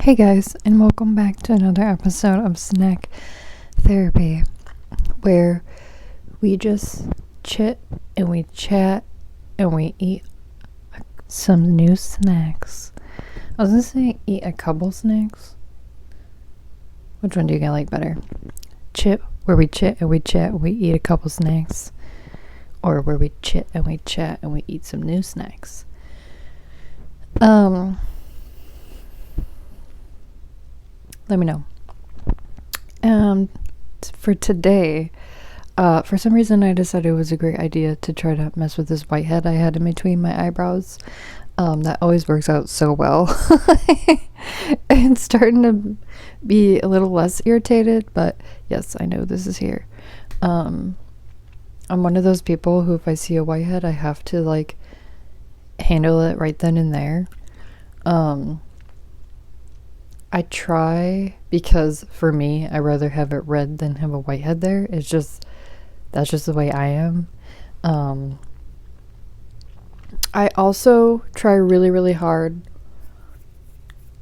Hey guys, and welcome back to another episode of Snack Therapy, where we just chit and we chat and we eat some new snacks. I was gonna say eat a couple snacks. Which one do you like better? Chit, where we chit and we chat and we eat a couple snacks, or where we chit and we chat and we eat some new snacks. Let me know. For today, for some reason I decided it was a great idea to try to mess with this whitehead I had in between my eyebrows. That always works out so well. It's starting to be a little less irritated, but yes, I know this is here. I'm one of those people who, if I see a whitehead, I have to handle it right then and there. I try, because for me, I rather have it red than have a whitehead there. That's just the way I am. I also try really, really hard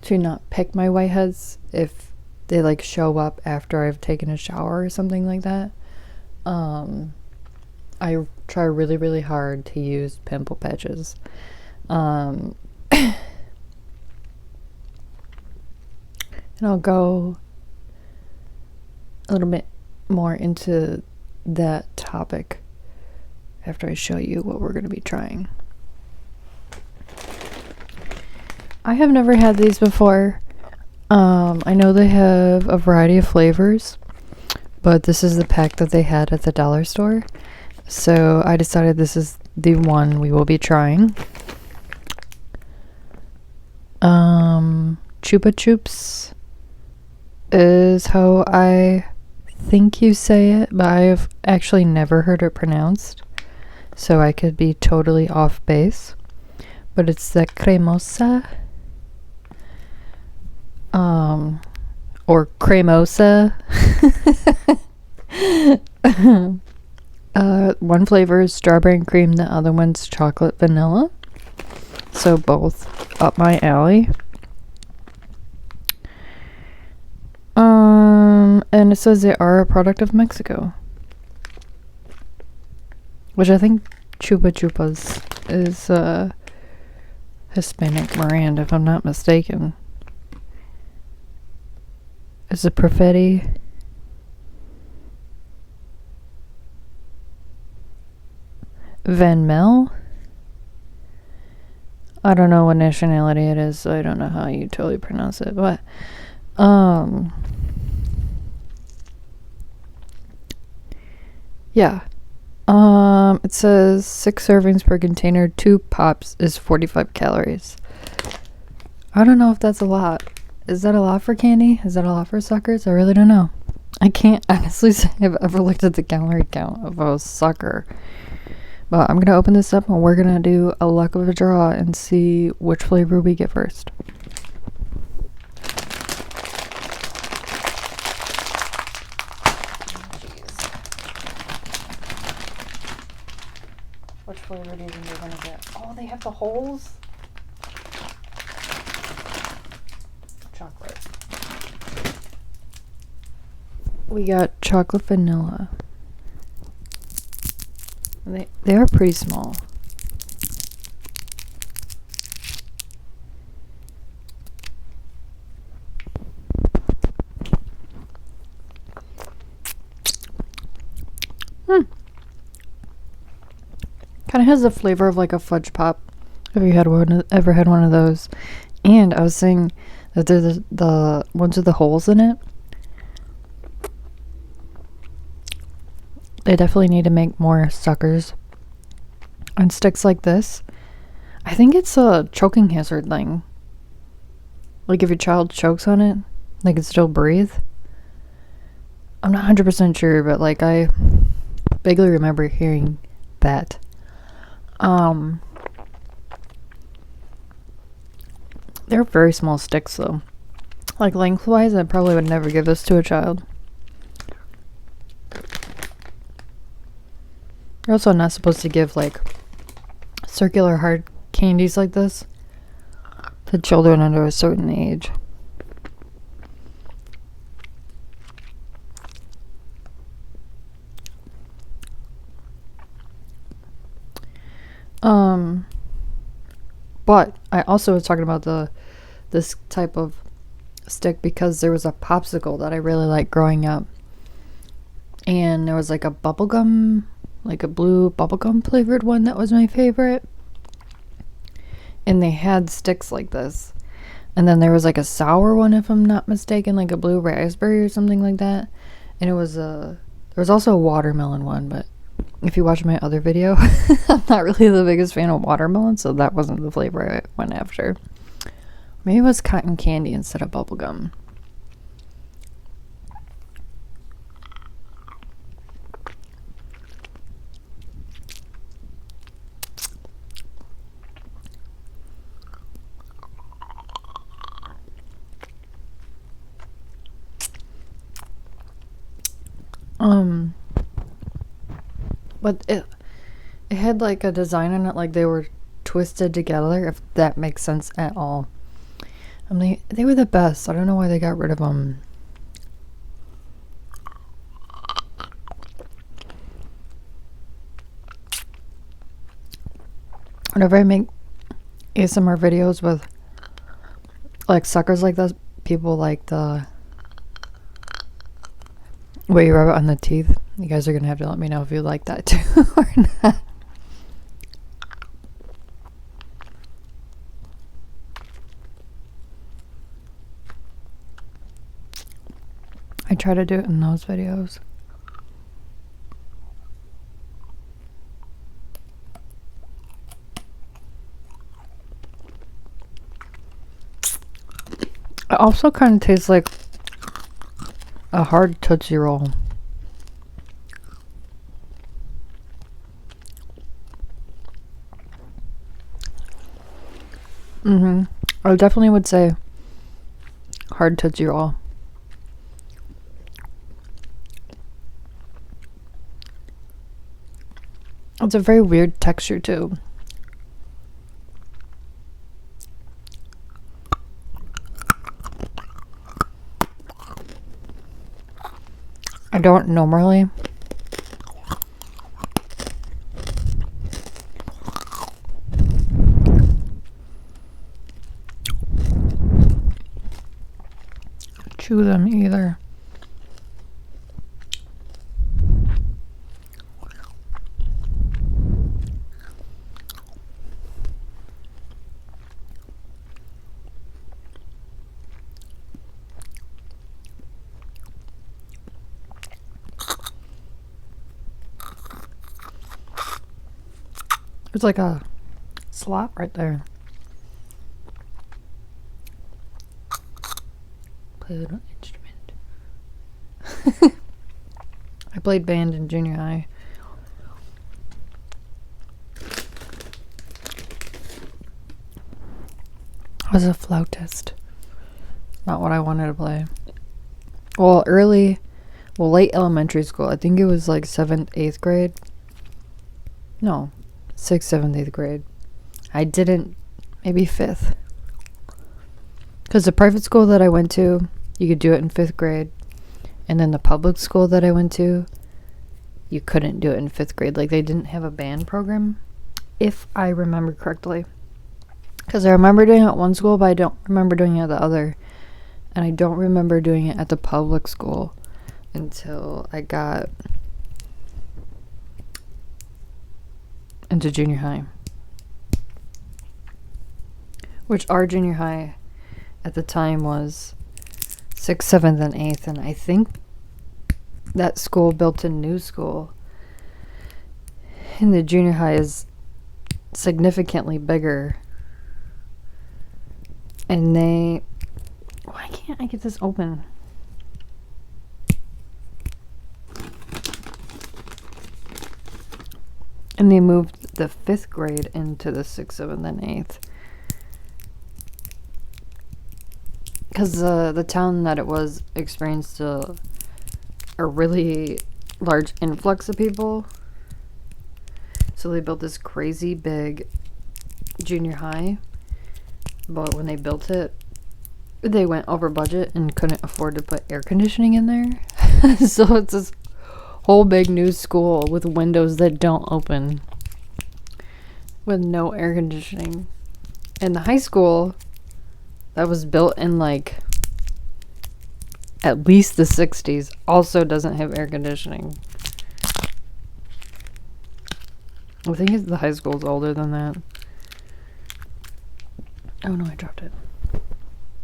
to not pick my whiteheads if they show up after I've taken a shower or something like that. I try really, really hard to use pimple patches. And I'll go a little bit more into that topic after I show you what we're going to be trying. I have never had these before. I know they have a variety of flavors, but this is the pack that they had at the dollar store. So I decided this is the one we will be trying. Chupa Chups is how I think you say it, but I've actually never heard it pronounced, so I could be totally off base. But it's the Cremosa, or Cremosa. One flavor is strawberry and cream, the other one's chocolate vanilla. So both up my alley. And it says they are a product of Mexico, which I think Chupa Chupas is a Hispanic brand, if I'm not mistaken. Is it Perfetti? Van Mel? I don't know what nationality it is, so I don't know how you totally pronounce it, but yeah. It says 6 servings per container, 2 pops is 45 calories. I don't know if that's a lot. Is that a lot for candy? Is that a lot for suckers? I really don't know. I can't honestly say I've ever looked at the calorie count of a sucker. But I'm gonna open this up and we're gonna do a luck of a draw and see which flavor we get first. Which flavor do you think you're gonna get? Oh, they have the holes? Chocolate. We got chocolate vanilla. They are pretty small. Kind of has the flavor of a fudge pop. Have you ever had one of those? And I was saying that they're the ones with the holes in it. They definitely need to make more suckers on sticks like this. I think it's a choking hazard thing. If your child chokes on it, they can still breathe. I'm not 100% sure, but I vaguely remember hearing that. They're very small sticks though. Lengthwise, I probably would never give this to a child. You're also not supposed to give circular hard candies like this to children under a certain age. But I also was talking about this type of stick because there was a popsicle that I really liked growing up. And there was like a bubblegum, like a blue bubblegum flavored one that was my favorite. And they had sticks like this. And then there was like a sour one, if I'm not mistaken, like a blue raspberry or something like that. And there was also a watermelon one, but if you watch my other video, I'm not really the biggest fan of watermelon, so that wasn't the flavor I went after. Maybe it was cotton candy instead of bubblegum. But it had like a design on it, like they were twisted together, if that makes sense at all. I mean, they were the best. I don't know why they got rid of them. Whenever I make ASMR videos with like suckers like this, people like the way you rub it on the teeth. You guys are gonna have to let me know if you like that too or not. I try to do it in those videos. It also kind of tastes like a hard Tootsie Roll. I definitely would say hard Tootsie Roll. It's a very weird texture too. I don't normally chew them either. It's like a slot right there. Play a little instrument. I played band in junior high. I was a flautist. Not what I wanted to play. Well, late elementary school. I think it was like 7th, 8th grade. No, 6th, 7th, 8th grade. I didn't, maybe 5th. Because the private school that I went to, you could do it in 5th grade. And then the public school that I went to, you couldn't do it in 5th grade. Like, they didn't have a band program, if I remember correctly. Because I remember doing it at one school, but I don't remember doing it at the other. And I don't remember doing it at the public school until I got into junior high. Which our junior high at the time was 6th, 7th, and 8th. And I think that school built a new school. And the junior high is significantly bigger. And why can't I get this open? And they moved the 5th grade into the 6th, 7th, and 8th. Because the town that it was experienced a really large influx of people. So they built this crazy big junior high. But when they built it, they went over budget and couldn't afford to put air conditioning in there. So it's this whole big new school with windows that don't open. with no air conditioning. And the high school that was built in like at least the 60s also doesn't have air conditioning. I think the high school's older than that. Oh no, I dropped it.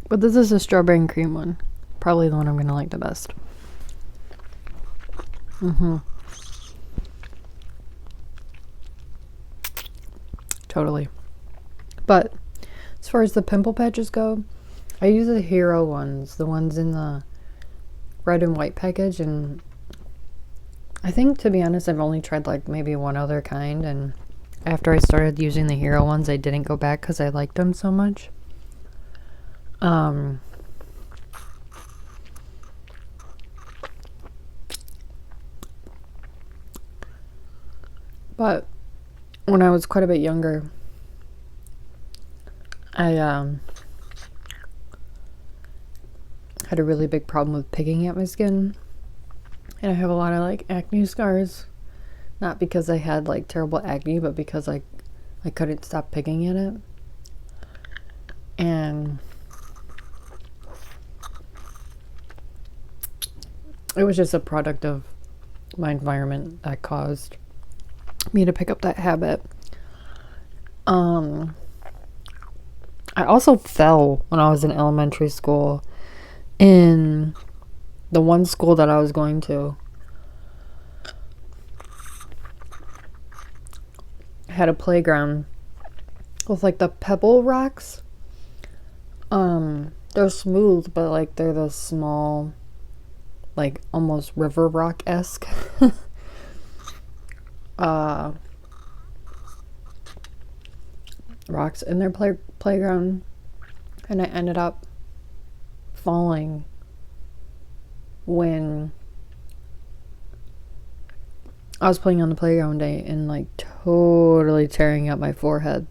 But this is a strawberry and cream one. Probably the one I'm gonna like the best. Totally. But as far as the pimple patches go, I use the Hero ones, the ones in the red and white package, and I think, to be honest, I've only tried like maybe one other kind, and after I started using the Hero ones, I didn't go back because I liked them so much. But when I was quite a bit younger, I had a really big problem with picking at my skin, and I have a lot of like acne scars, not because I had like terrible acne, but because I couldn't stop picking at it. And it was just a product of my environment that caused me to pick up that habit. I also fell when I was in elementary school in the one school that I was going to. Had a playground with like the pebble rocks. They're smooth, but like they're the small, like almost river rock-esque rocks in their playground, and I ended up falling when I was playing on the playground day and like totally tearing up my forehead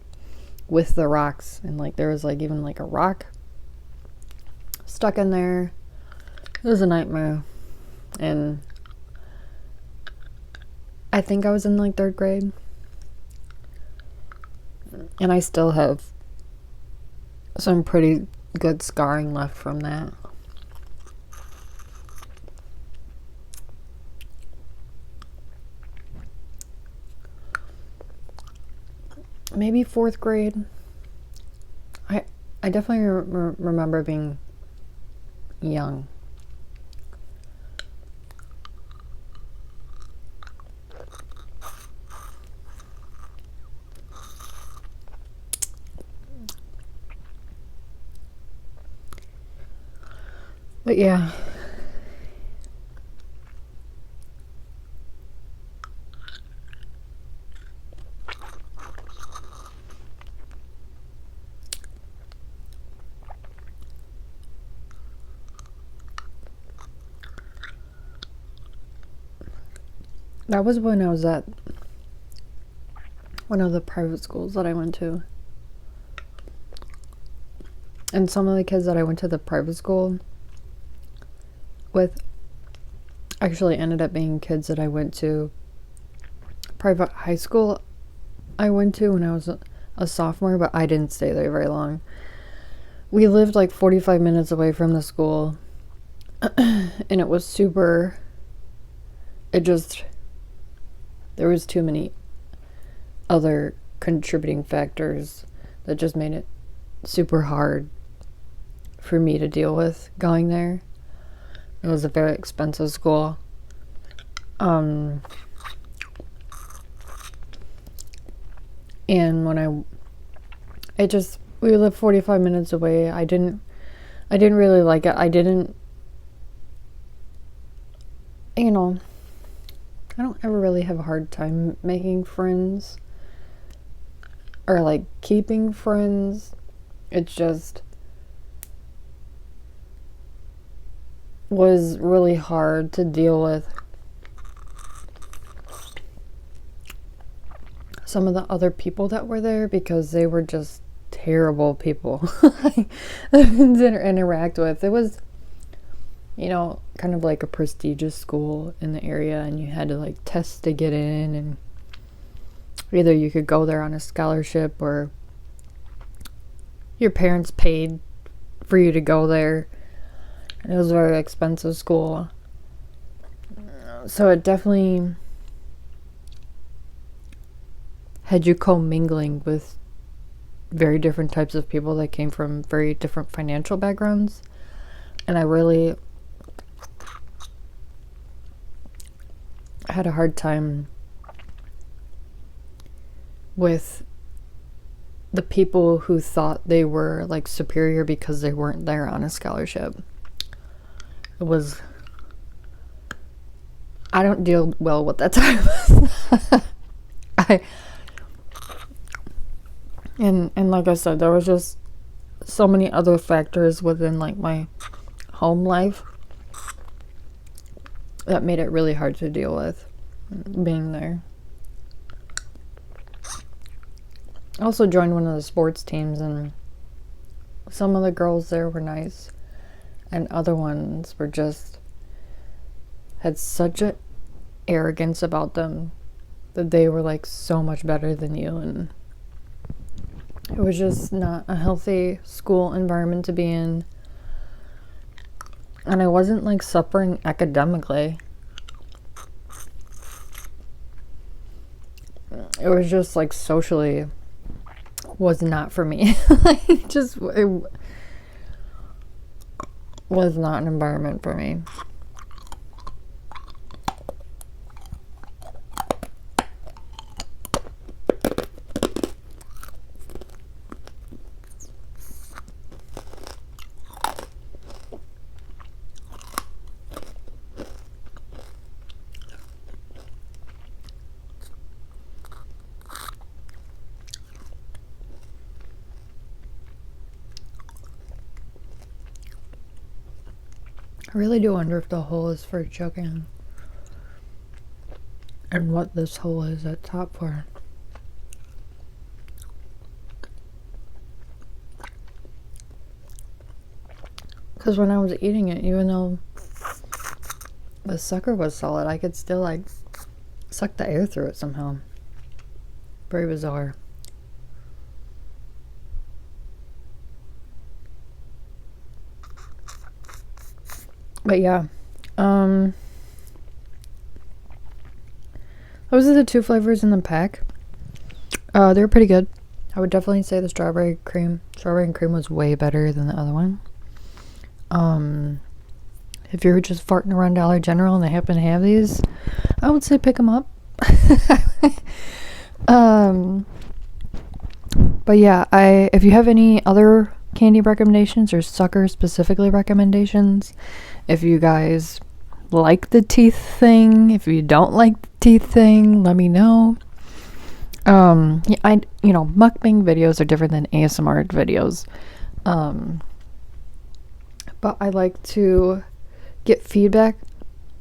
with the rocks, and like there was like even like a rock stuck in there. It was a nightmare. And I think I was in like 3rd grade, and I still have some pretty good scarring left from that. Maybe 4th grade. I definitely remember being young. But yeah. That was when I was at one of the private schools that I went to. And some of the kids that I went to the private school with actually ended up being kids that I went to private high school I went to when I was a sophomore, but I didn't stay there very long. We lived like 45 minutes away from the school, and it was super, there was too many other contributing factors that just made it super hard for me to deal with going there. It was a very expensive school. And when we lived 45 minutes away, I didn't really like it. I don't ever really have a hard time making friends or like keeping friends. It just was really hard to deal with some of the other people that were there because they were just terrible people to interact with. It was, kind of like a prestigious school in the area, and you had to like test to get in, and either you could go there on a scholarship or your parents paid for you to go there. And it was a very expensive school. So it definitely had you commingling with very different types of people that came from very different financial backgrounds. And I really had a hard time with the people who thought they were like superior because they weren't there on a scholarship. It was, I don't deal well with that type of stuff. And like I said, there was just so many other factors within like my home life that made it really hard to deal with being there. I also joined one of the sports teams, and some of the girls there were nice, and other ones were just had such a arrogance about them that they were like so much better than you, and it was just not a healthy school environment to be in. And I wasn't like suffering academically. It was just like socially was not for me. It was not an environment for me. I really do wonder if the hole is for choking and what this hole is at top for. Because when I was eating it, even though the sucker was solid, I could still like suck the air through it somehow. Very bizarre. But yeah, those are the two flavors in the pack. They're pretty good. I would definitely say the strawberry and cream was way better than the other one. If you're just farting around Dollar General and they happen to have these, I would say pick them up. But yeah, if you have any other candy recommendations or sucker specifically recommendations, if you guys like the teeth thing, if you don't like the teeth thing, let me know. Mukbang videos are different than ASMR videos. But I like to get feedback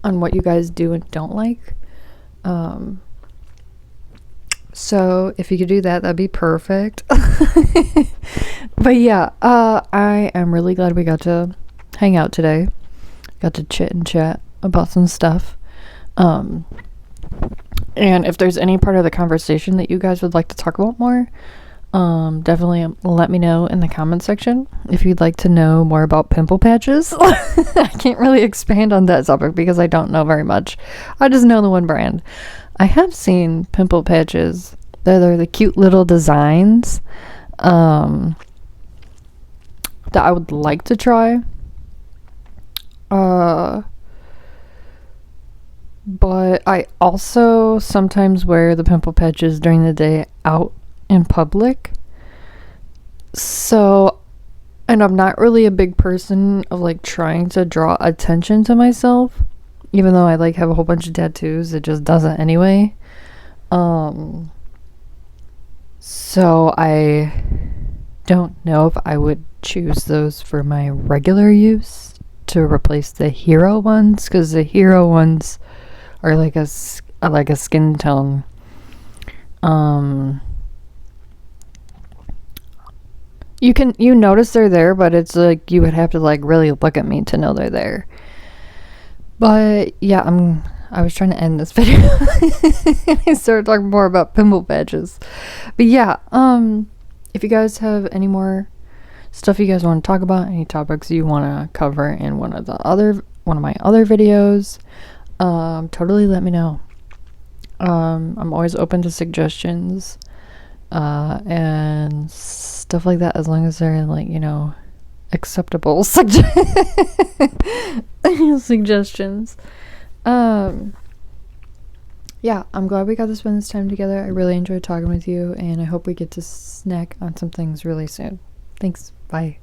on what you guys do and don't like. So if you could do that, that'd be perfect. But yeah, I am really glad we got to hang out today. Got to chit and chat about some stuff. And if there's any part of the conversation that you guys would like to talk about more, definitely let me know in the comment section. If you'd like to know more about pimple patches, I can't really expand on that topic because I don't know very much. I just know the one brand. I have seen pimple patches. They're the cute little designs that I would like to try. But I also sometimes wear the pimple patches during the day out in public. So, and I'm not really a big person of like trying to draw attention to myself, even though I like have a whole bunch of tattoos. It just doesn't anyway. So I don't know if I would choose those for my regular use to replace the hero ones, because the hero ones are like a skin tone. You notice they're there, but it's like you would have to like really look at me to know they're there. But yeah, I was trying to end this video. I started talking more about pimple patches. But yeah, if you guys have any more stuff you guys want to talk about, any topics you want to cover in one of my other videos, totally let me know. I'm always open to suggestions and stuff like that, as long as they're like, you know, acceptable suggestions. Yeah, I'm glad we got to spend this time together. I really enjoyed talking with you, and I hope we get to snack on some things really soon. Thanks. Bye.